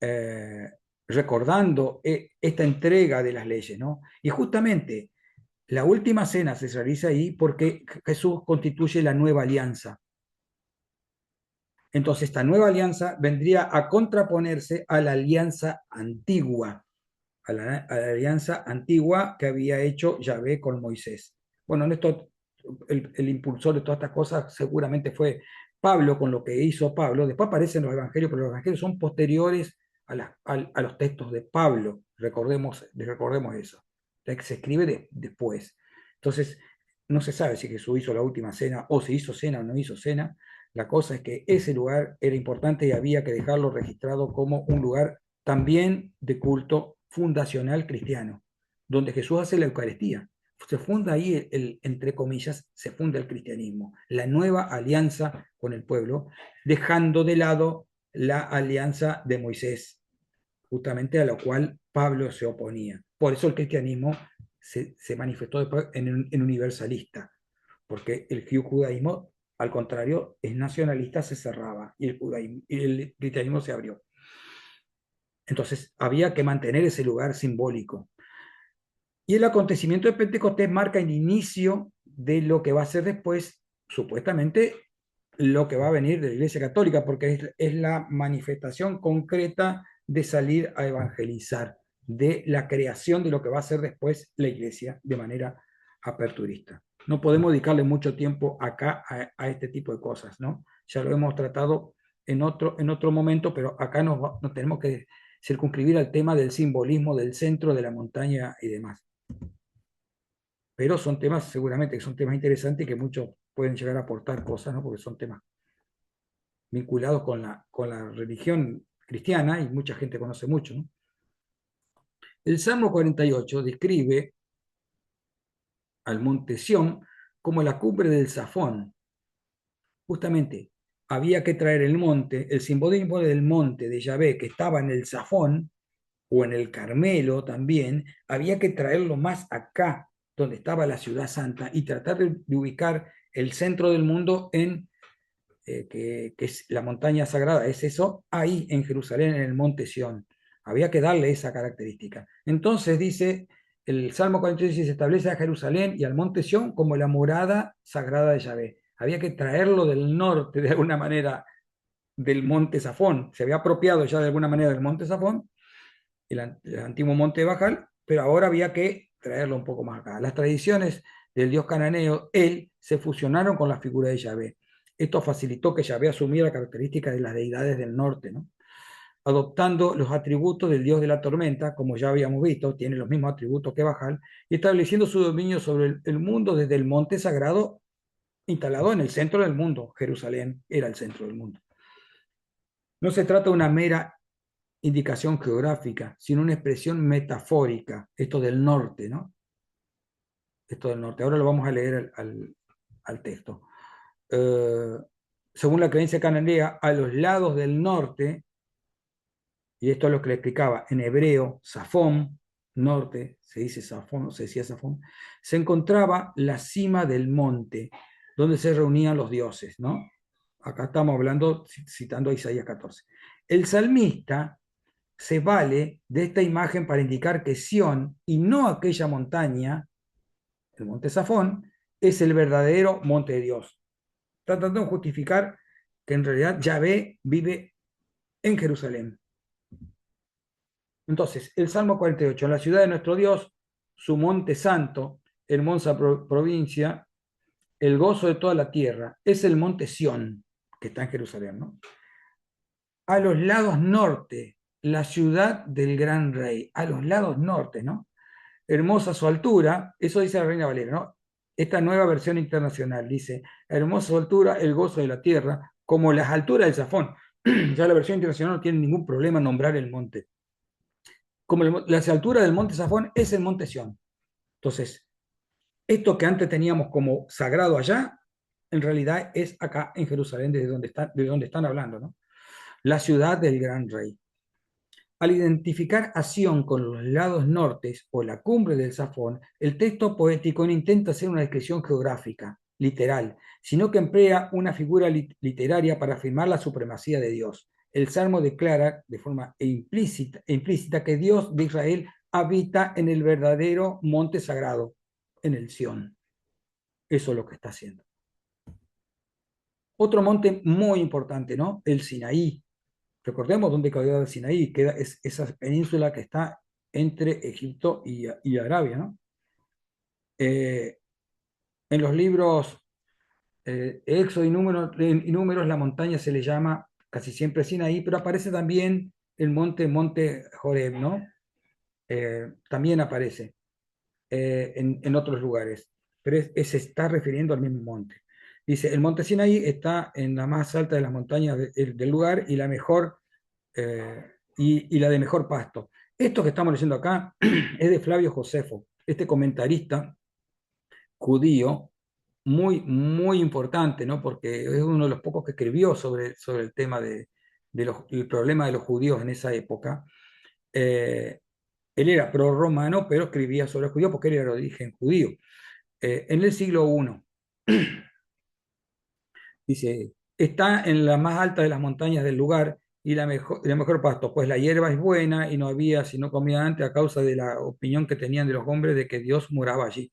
S1: eh, recordando esta entrega de las leyes, ¿no? Y justamente la última cena se realiza ahí porque Jesús constituye la nueva alianza. Entonces, esta nueva alianza vendría a contraponerse a la alianza antigua. a la alianza antigua que había hecho Yahvé con Moisés. Bueno, en esto el impulsor de todas estas cosas seguramente fue Pablo con lo que hizo Pablo. Después aparecen los evangelios, pero los evangelios son posteriores a los textos de Pablo. Recordemos eso. Se escribe después. Entonces, no se sabe si Jesús hizo la última cena o si hizo cena o no hizo cena. La cosa es que ese lugar era importante y había que dejarlo registrado como un lugar también de culto fundacional cristiano, donde Jesús hace la Eucaristía. Se funda ahí, entre comillas, se funda el cristianismo, la nueva alianza con el pueblo, dejando de lado la alianza de Moisés, justamente a la cual Pablo se oponía. Por eso el cristianismo se manifestó después en universalista, porque el judaísmo, al contrario, es nacionalista, se cerraba, y el cristianismo se abrió. Entonces había que mantener ese lugar simbólico. Y el acontecimiento de Pentecostés marca el inicio de lo que va a ser después, supuestamente, lo que va a venir de la Iglesia Católica, porque es la manifestación concreta de salir a evangelizar, de la creación de lo que va a ser después la Iglesia de manera aperturista. No podemos dedicarle mucho tiempo acá a este tipo de cosas, ¿no? Ya lo hemos tratado en otro momento, pero acá nos tenemos que circunscribir al tema del simbolismo del centro de la montaña y demás. Pero son temas, seguramente, que son temas interesantes y que muchos pueden llegar a aportar cosas, ¿no? Porque son temas vinculados con la religión cristiana y mucha gente conoce mucho, ¿no? El Salmo 48 describe al monte Sión como la cumbre del Safón. Justamente, había que traer el monte, el simbolismo del monte de Yahvé, que estaba en el Safón, o en el Carmelo también, había que traerlo más acá, donde estaba la ciudad santa, y tratar de ubicar el centro del mundo que es la montaña sagrada, es eso, ahí en Jerusalén, en el monte Sión. Había que darle esa característica. Entonces dice, el Salmo 46 se establece a Jerusalén y al monte Sión como la morada sagrada de Yahvé. Había que traerlo del norte, de alguna manera, del monte Safón. Se había apropiado ya de alguna manera del monte Safón, el antiguo monte Bajal, pero ahora había que traerlo un poco más acá. Las tradiciones del dios cananeo, él, se fusionaron con la figura de Yahvé. Esto facilitó que Yahvé asumiera características de las deidades del norte, ¿no? Adoptando los atributos del dios de la tormenta, como ya habíamos visto, tiene los mismos atributos que Bajal, y estableciendo su dominio sobre el mundo desde el monte sagrado instalado en el centro del mundo. Jerusalén era el centro del mundo. No se trata de una mera indicación geográfica, sino una expresión metafórica, esto del norte, ¿no? Esto del norte. Ahora lo vamos a leer al texto. Eh, Según la creencia cananea, a los lados del norte, y esto es lo que le explicaba en hebreo, Safón, norte, se dice Safón, se decía Safón, se encontraba la cima del monte, donde se reunían los dioses, ¿no? Acá estamos hablando, citando a Isaías 14. El salmista se vale de esta imagen para indicar que Sión, y no aquella montaña, el monte Safón, es el verdadero monte de Dios. Está tratando de justificar que en realidad Yahvé vive en Jerusalén. Entonces, el Salmo 48, la ciudad de nuestro Dios, su monte santo, hermosa provincia, el gozo de toda la tierra, es el monte Sión, que está en Jerusalén, ¿no? A los lados norte, la ciudad del gran rey, a los lados norte, ¿no? Hermosa su altura, eso dice la Reina Valera, ¿no? Esta nueva versión internacional dice, hermosa su altura, el gozo de la tierra, como las alturas del Safón. Ya la versión internacional no tiene ningún problema en nombrar el monte. Como las alturas del monte Safón es el monte Sión. Entonces, esto que antes teníamos como sagrado allá, en realidad es acá en Jerusalén, de donde están hablando, ¿no? La ciudad del gran rey. Al identificar a Sión con los lados nortes o la cumbre del Safón, el texto poético no intenta hacer una descripción geográfica, literal, sino que emplea una figura literaria para afirmar la supremacía de Dios. El Salmo declara de forma implícita que Dios de Israel habita en el verdadero monte sagrado, en el Sión. Eso es lo que está haciendo. Otro monte muy importante, ¿no? El Sinaí. Recordemos dónde quedó el Sinaí, queda esa península que está entre Egipto y Arabia, ¿no? Eh, en los libros Éxodo y Números, la montaña se le llama casi siempre Sinaí, pero aparece también el monte Joreb, ¿no? También aparece en otros lugares, pero se está refiriendo al mismo monte. Dice, el monte Sinaí está en la más alta de las montañas del lugar y la mejor y la de mejor pasto. Esto que estamos leyendo acá es de Flavio Josefo, este comentarista judío muy importante, ¿no? Porque es uno de los pocos que escribió sobre el tema el problema de los judíos en esa época. Eh, Él era pro-romano, pero escribía sobre los judíos porque él era de origen judío. En el siglo I, dice, está en la más alta de las montañas del lugar y la mejor pasto, pues la hierba es buena y no había sino comida antes a causa de la opinión que tenían de los hombres de que Dios moraba allí.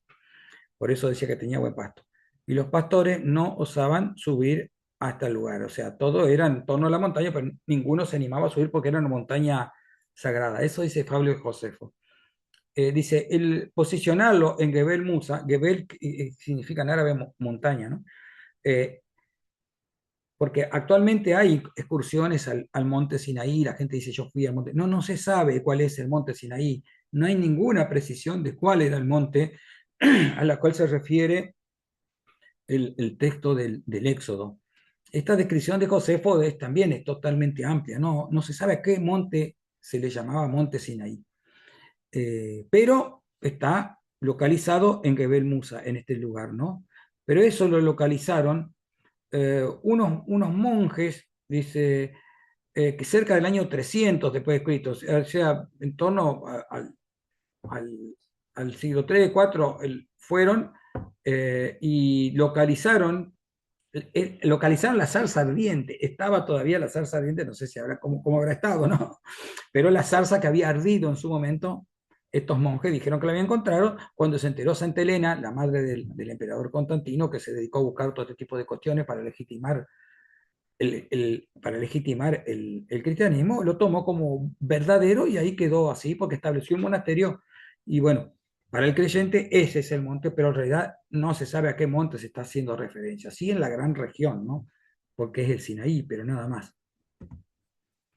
S1: Por eso decía que tenía buen pasto. Y los pastores no osaban subir hasta el lugar. O sea, todo era en torno a la montaña, pero ninguno se animaba a subir porque era una montaña sagrada. Eso dice Fabio Josefo. Dice, el posicionarlo en Gebel Musa, Gebel significa en árabe montaña, ¿no? Eh, Porque actualmente hay excursiones al monte Sinaí, la gente dice, yo fui al monte. No, no se sabe cuál es el monte Sinaí. No hay ninguna precisión de cuál era el monte a la cual se refiere el texto del Éxodo. Esta descripción de Josefo también es totalmente amplia, no se sabe a qué monte se le llamaba monte Sinaí. Pero está localizado en Gebel Musa, en este lugar, ¿no? Pero eso lo localizaron unos monjes, dice, que cerca del año 300 después de Cristo, o sea, en torno al, al siglo 3, 4, fueron y localizaron la zarza ardiente. Estaba todavía la zarza ardiente, no sé si habrá, cómo habrá estado, ¿no? Pero la zarza que había ardido en su momento, estos monjes dijeron que la habían encontrado cuando se enteró Santa Elena, la madre del emperador Constantino, que se dedicó a buscar todo este tipo de cuestiones para legitimar el cristianismo, lo tomó como verdadero y ahí quedó así porque estableció un monasterio y bueno, para el creyente ese es el monte, pero en realidad no se sabe a qué monte se está haciendo referencia. Sí en la gran región, ¿no? Porque es el Sinaí, pero nada más.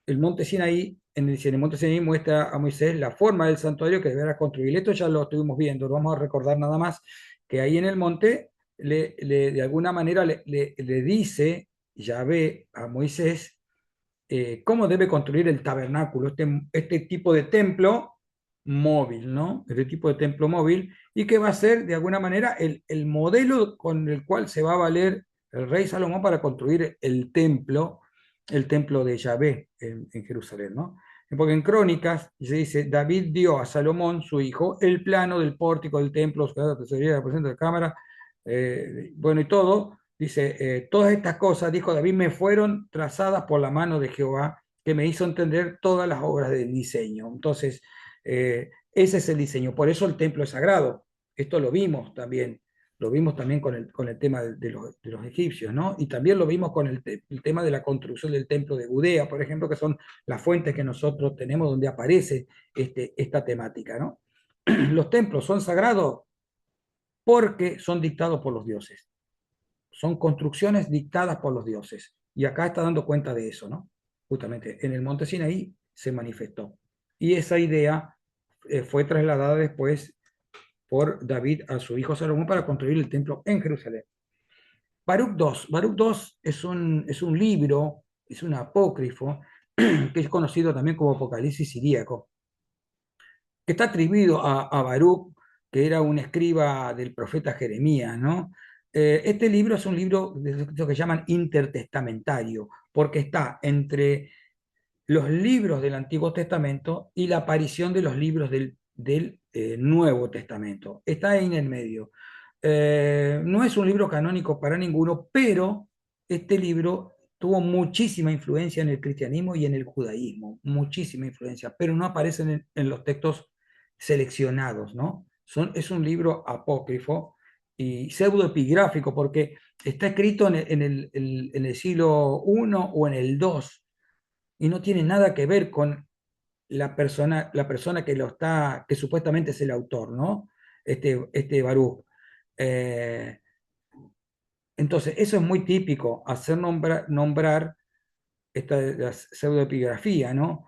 S1: El monte Sinaí, en el monte Sinaí muestra a Moisés la forma del santuario que deberá construir. Esto ya lo estuvimos viendo, lo vamos a recordar nada más, que ahí en el monte, de alguna manera le dice Yahvé a Moisés cómo debe construir el tabernáculo, este tipo de templo móvil, ¿no? Este tipo de templo móvil, y que va a ser de alguna manera el modelo con el cual se va a valer el rey Salomón para construir el templo de Yahvé en Jerusalén, ¿no? Porque en Crónicas se dice, David dio a Salomón, su hijo, el plano del pórtico del templo, la tesorería, la presencia de cámara, bueno, y todo, dice, todas estas cosas, dijo David, me fueron trazadas por la mano de Jehová, que me hizo entender todas las obras del diseño. Entonces, ese es el diseño. Por eso el templo es sagrado. Esto lo vimos también con el tema de los egipcios, ¿no? Y también lo vimos con el tema de la construcción del templo de Gudea, por ejemplo, que son las fuentes que nosotros tenemos donde aparece esta temática, ¿no? Los templos son sagrados porque son dictados por los dioses. Son construcciones dictadas por los dioses. Y acá está dando cuenta de eso, ¿no? Justamente en el monte Sinaí se manifestó. Y esa idea fue trasladada después por David a su hijo Salomón para construir el templo en Jerusalén. Baruch 2 es un libro, es un apócrifo, que es conocido también como Apocalipsis siríaco, que está atribuido a Baruch, que era un escriba del profeta Jeremías, ¿no? Este libro es un libro de lo que llaman intertestamentario, porque está entre los libros del Antiguo Testamento y la aparición de los libros del Nuevo Testamento. Está ahí en el medio. No es un libro canónico para ninguno, pero este libro tuvo muchísima influencia en el cristianismo y en el judaísmo, muchísima influencia, pero no aparecen en los textos seleccionados, ¿no? Es un libro apócrifo y pseudoepigráfico porque está escrito en el siglo I o en el II y no tiene nada que ver la persona que lo está, que supuestamente es el autor, ¿no? Este Baruch. Eh, entonces, eso es muy típico, hacer nombrar esta la pseudoepigrafía, ¿no?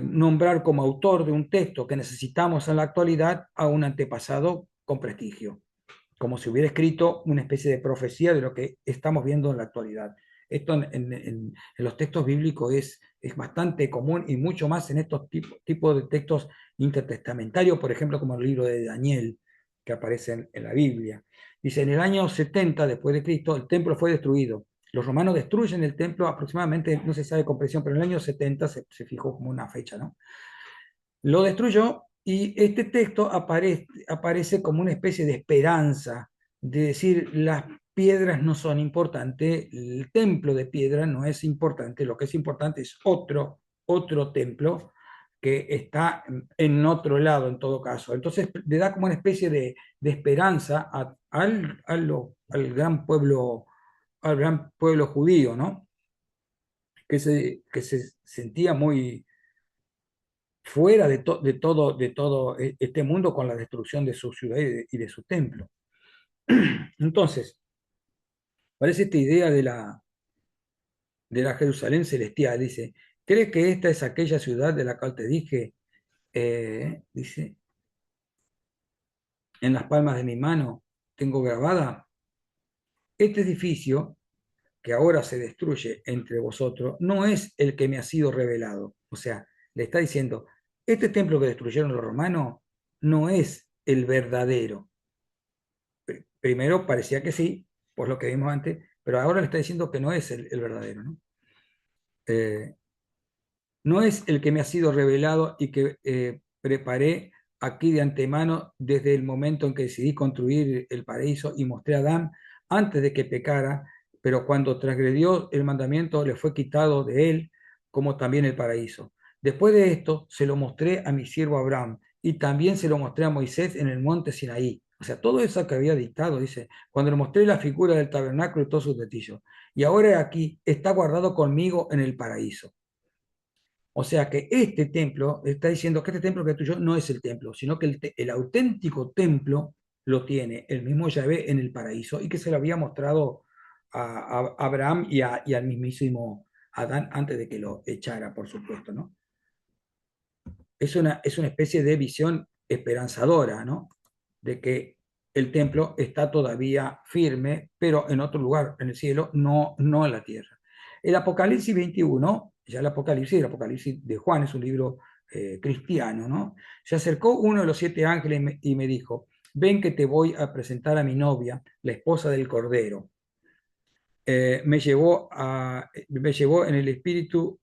S1: Nombrar como autor de un texto que necesitamos en la actualidad a un antepasado con prestigio, como si hubiera escrito una especie de profecía de lo que estamos viendo en la actualidad. Esto en los textos bíblicos es bastante común y mucho más en estos tipos de textos intertestamentarios, por ejemplo, como el libro de Daniel, que aparece en la Biblia. Dice, en el año 70 después de Cristo, el templo fue destruido. Los romanos destruyen el templo aproximadamente, no se sabe con precisión, pero en el año 70 se fijó como una fecha, ¿no? Lo destruyó y este texto aparece como una especie de esperanza, de decir, las piedras no son importantes, el templo de piedra no es importante, lo que es importante es otro templo que está en otro lado en todo caso. Entonces le da como una especie de esperanza al gran pueblo judío, ¿no? Que se sentía muy fuera de todo este mundo con la destrucción de su ciudad y de su templo. Entonces, parece esta idea de la Jerusalén celestial. Dice, ¿crees que esta es aquella ciudad de la cual te dije? Dice, en las palmas de mi mano tengo grabada. Este edificio que ahora se destruye entre vosotros no es el que me ha sido revelado. O sea, le está diciendo, este templo que destruyeron los romanos no es el verdadero. Primero parecía que sí, por lo que vimos antes, pero ahora le está diciendo que no es el verdadero, ¿no? Eh, no es el que me ha sido revelado y que preparé aquí de antemano desde el momento en que decidí construir el paraíso y mostré a Adán antes de que pecara, pero cuando transgredió el mandamiento le fue quitado de él, como también el paraíso. Después de esto se lo mostré a mi siervo Abraham y también se lo mostré a Moisés en el monte Sinaí. O sea, todo eso que había dictado, dice, cuando le mostré la figura del tabernáculo y todos sus detalles. Y ahora aquí está guardado conmigo en el paraíso. O sea que este templo, está diciendo que este templo que es tuyo no es el templo, sino que el auténtico templo lo tiene el mismo Yahvé en el paraíso y que se lo había mostrado a Abraham y al mismísimo Adán antes de que lo echara, por supuesto, ¿no? Es una especie de visión esperanzadora, ¿no? De que el templo está todavía firme, pero en otro lugar, en el cielo, no en la tierra. El Apocalipsis 21, ya el Apocalipsis de Juan es un libro cristiano, ¿no? Se acercó uno de los 7 ángeles y me dijo, ven que te voy a presentar a mi novia, la esposa del Cordero. Me llevó en el espíritu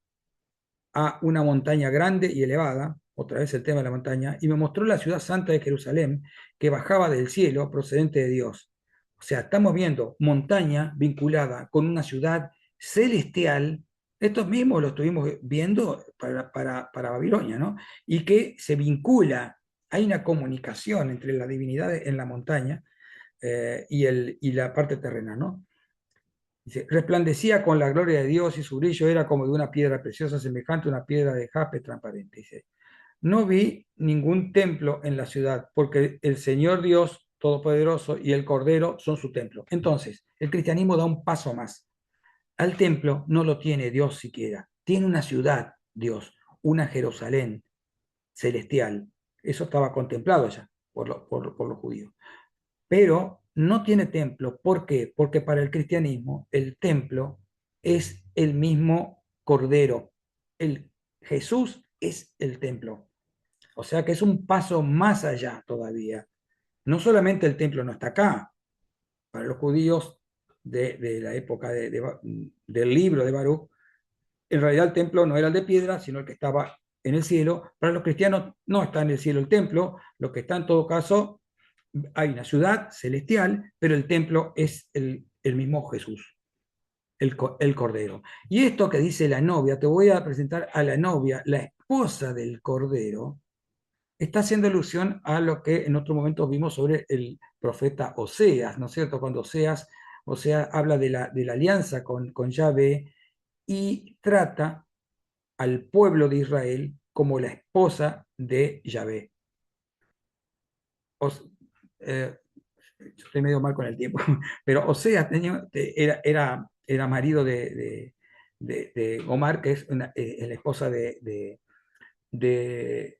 S1: a una montaña grande y elevada, otra vez el tema de la montaña, y me mostró la ciudad santa de Jerusalén, que bajaba del cielo procedente de Dios. O sea, estamos viendo montaña vinculada con una ciudad celestial. Esto mismo lo estuvimos viendo para Babilonia, ¿no? Y que se vincula, hay una comunicación entre la divinidad en la montaña y la parte terrena, ¿no? Dice, resplandecía con la gloria de Dios y su brillo era como de una piedra preciosa, semejante a una piedra de jaspe transparente. Dice, no vi ningún templo en la ciudad, porque el Señor Dios Todopoderoso y el Cordero son su templo. Entonces, el cristianismo da un paso más. Al templo no lo tiene Dios siquiera. Tiene una ciudad, Dios, una Jerusalén celestial. Eso estaba contemplado ya por los judíos, pero no tiene templo. ¿Por qué? Porque para el cristianismo el templo es el mismo Cordero. Jesús es el templo. O sea que es un paso más allá todavía. No solamente el templo no está acá, para los judíos de la época del libro de Baruch, en realidad el templo no era el de piedra, sino el que estaba en el cielo. Para los cristianos no está en el cielo el templo, lo que está en todo caso hay una ciudad celestial, pero el templo es el mismo Jesús, el Cordero. Y esto que dice la novia, te voy a presentar a la novia, la esposa del Cordero, está haciendo alusión a lo que en otro momento vimos sobre el profeta Oseas, ¿no es cierto? Cuando Oseas habla de la alianza con Yahvé y trata al pueblo de Israel como la esposa de Yahvé. Os- eh, yo estoy medio mal con el tiempo, pero Oseas era marido de Omar, que es la esposa de, de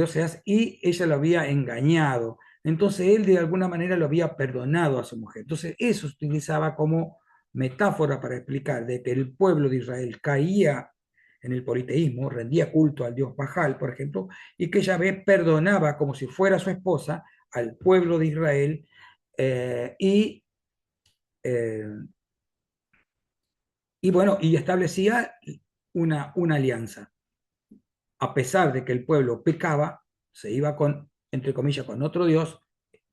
S1: Oseas, y ella lo había engañado. Entonces él de alguna manera lo había perdonado a su mujer. Entonces eso se utilizaba como metáfora para explicar de que el pueblo de Israel caía en el politeísmo, rendía culto al dios Bajal, por ejemplo, y que Yahvé perdonaba como si fuera su esposa al pueblo de Israel, y, eh, y bueno, y establecía una alianza. A pesar de que el pueblo pecaba, se iba con, entre comillas, con otro Dios,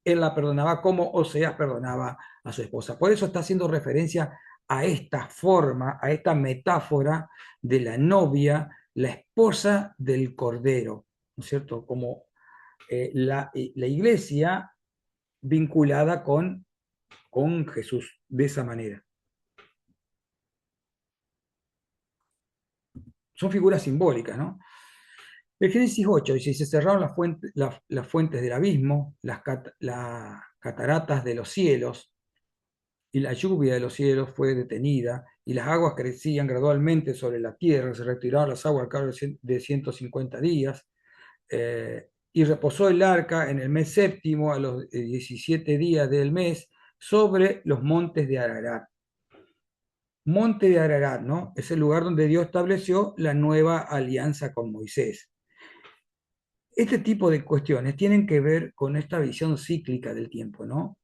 S1: él la perdonaba como Oseas perdonaba a su esposa. Por eso está haciendo referencia a esta forma, a esta metáfora de la novia, la esposa del Cordero, ¿no es cierto? Como la iglesia vinculada con Jesús, de esa manera. Son figuras simbólicas, ¿no? El Génesis 8 dice, se cerraron las fuentes del abismo, las cataratas de los cielos, y la lluvia de los cielos fue detenida, y las aguas crecían gradualmente sobre la tierra, se retiraron las aguas al cabo de 150 días, y reposó el arca en el mes séptimo, a los 17 días del mes, sobre los montes de Ararat. Monte de Ararat, ¿no? Es el lugar donde Dios estableció la nueva alianza con Moisés. Este tipo de cuestiones tienen que ver con esta visión cíclica del tiempo, ¿no?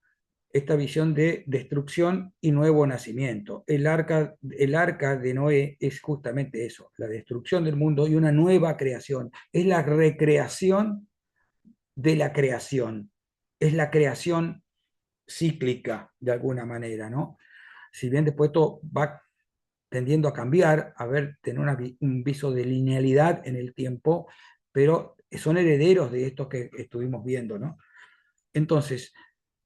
S1: Esta visión de destrucción y nuevo nacimiento. El arca de Noé es justamente eso, la destrucción del mundo y una nueva creación. Es la recreación de la creación. Es la creación cíclica, de alguna manera, ¿no? Si bien después todo va tendiendo a cambiar, a ver, tener un viso de linealidad en el tiempo, pero son herederos de esto que estuvimos viendo, ¿no? Entonces,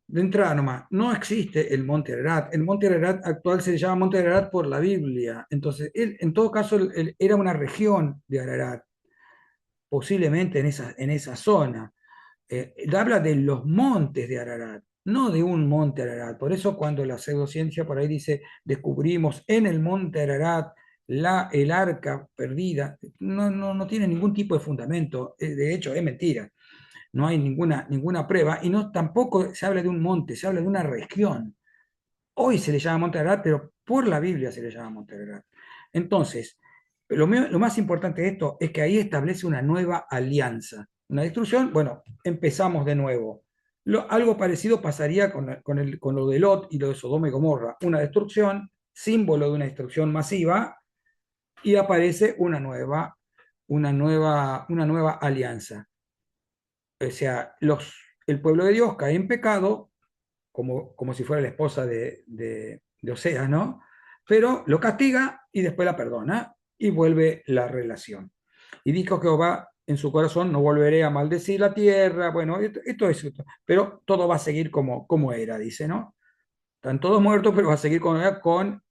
S1: de entrada nomás, no existe el Monte Ararat. El Monte Ararat actual se llama Monte Ararat por la Biblia. Entonces, en todo caso, era una región de Ararat, posiblemente en esa zona. Él habla de los montes de Ararat, no de un monte Ararat. Por eso cuando la pseudociencia por ahí dice, descubrimos en el monte Ararat el arca perdida, no tiene ningún tipo de fundamento. De hecho, es mentira. No hay ninguna prueba y no tampoco se habla de un monte, se habla de una región. Hoy se le llama Monte Ararat, pero por la Biblia se le llama Monte Ararat. Entonces, lo más importante de esto es que ahí establece una nueva alianza. Una destrucción, bueno, empezamos de nuevo. Algo parecido pasaría con lo de Lot y lo de Sodoma y Gomorra. Una destrucción, símbolo de una destrucción masiva, y aparece una nueva alianza. O sea, el pueblo de Dios cae en pecado, como si fuera la esposa de Oseas, ¿no? Pero lo castiga y después la perdona y vuelve la relación. Y dijo Jehová en su corazón, no volveré a maldecir la tierra, bueno, esto es esto, pero todo va a seguir como era, dice, ¿no? Están todos muertos, pero va a seguir como era con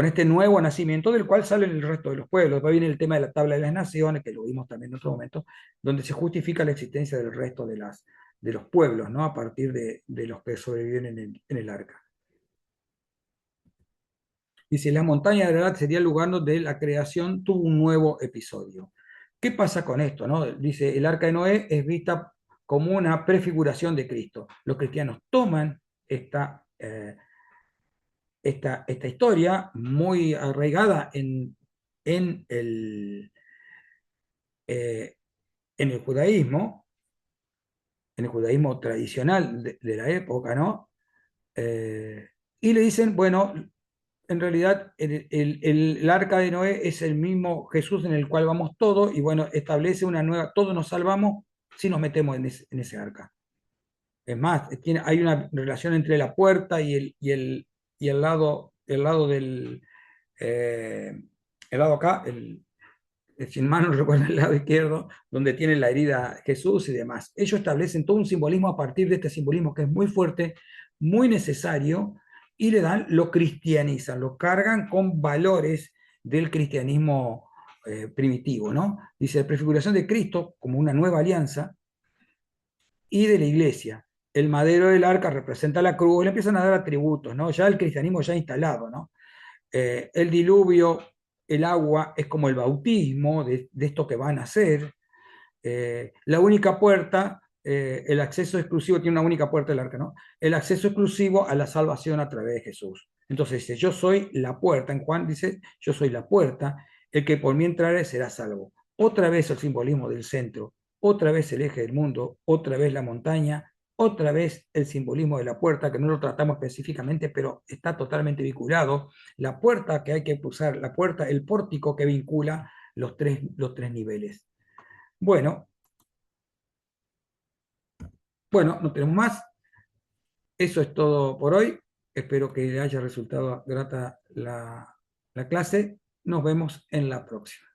S1: este nuevo nacimiento del cual salen el resto de los pueblos. Después viene el tema de la tabla de las naciones, que lo vimos también en otro momento, donde se justifica la existencia del resto de los pueblos, ¿no? A partir de los que sobreviven en el arca. Dice, la montaña de Ararat sería el lugar donde la creación tuvo un nuevo episodio. ¿Qué pasa con esto? ¿No? Dice, el arca de Noé es vista como una prefiguración de Cristo. Los cristianos toman esta historia muy arraigada en el, eh, en el judaísmo, en el judaísmo tradicional de la época, ¿no? Eh, y le dicen, bueno, en realidad el arca de Noé es el mismo Jesús en el cual vamos todos, y bueno, establece una nueva, todos nos salvamos si nos metemos en ese arca. Es más, hay una relación entre la puerta y el lado eh, el lado acá, sin mano, no recuerdo el lado izquierdo, donde tiene la herida Jesús y demás. Ellos establecen todo un simbolismo a partir de este simbolismo que es muy fuerte, muy necesario, y lo cristianizan, lo cargan con valores del cristianismo primitivo, ¿no? Dice, la prefiguración de Cristo como una nueva alianza y de la iglesia. El madero del arca representa la cruz, le empiezan a dar atributos, ¿no? Ya el cristianismo ya instalado, ¿no? El diluvio, el agua, es como el bautismo de esto que van a hacer. La única puerta, el acceso exclusivo, tiene una única puerta del arca, ¿no? El acceso exclusivo a la salvación a través de Jesús. Entonces dice, yo soy la puerta, en Juan dice, yo soy la puerta, el que por mí entrare será salvo. Otra vez el simbolismo del centro, otra vez el eje del mundo, otra vez la montaña, otra vez el simbolismo de la puerta, que no lo tratamos específicamente, pero está totalmente vinculado. La puerta que hay que usar, la puerta, el pórtico que vincula los tres niveles. Bueno, bueno, no tenemos más. Eso es todo por hoy. Espero que le haya resultado grata la clase. Nos vemos en la próxima.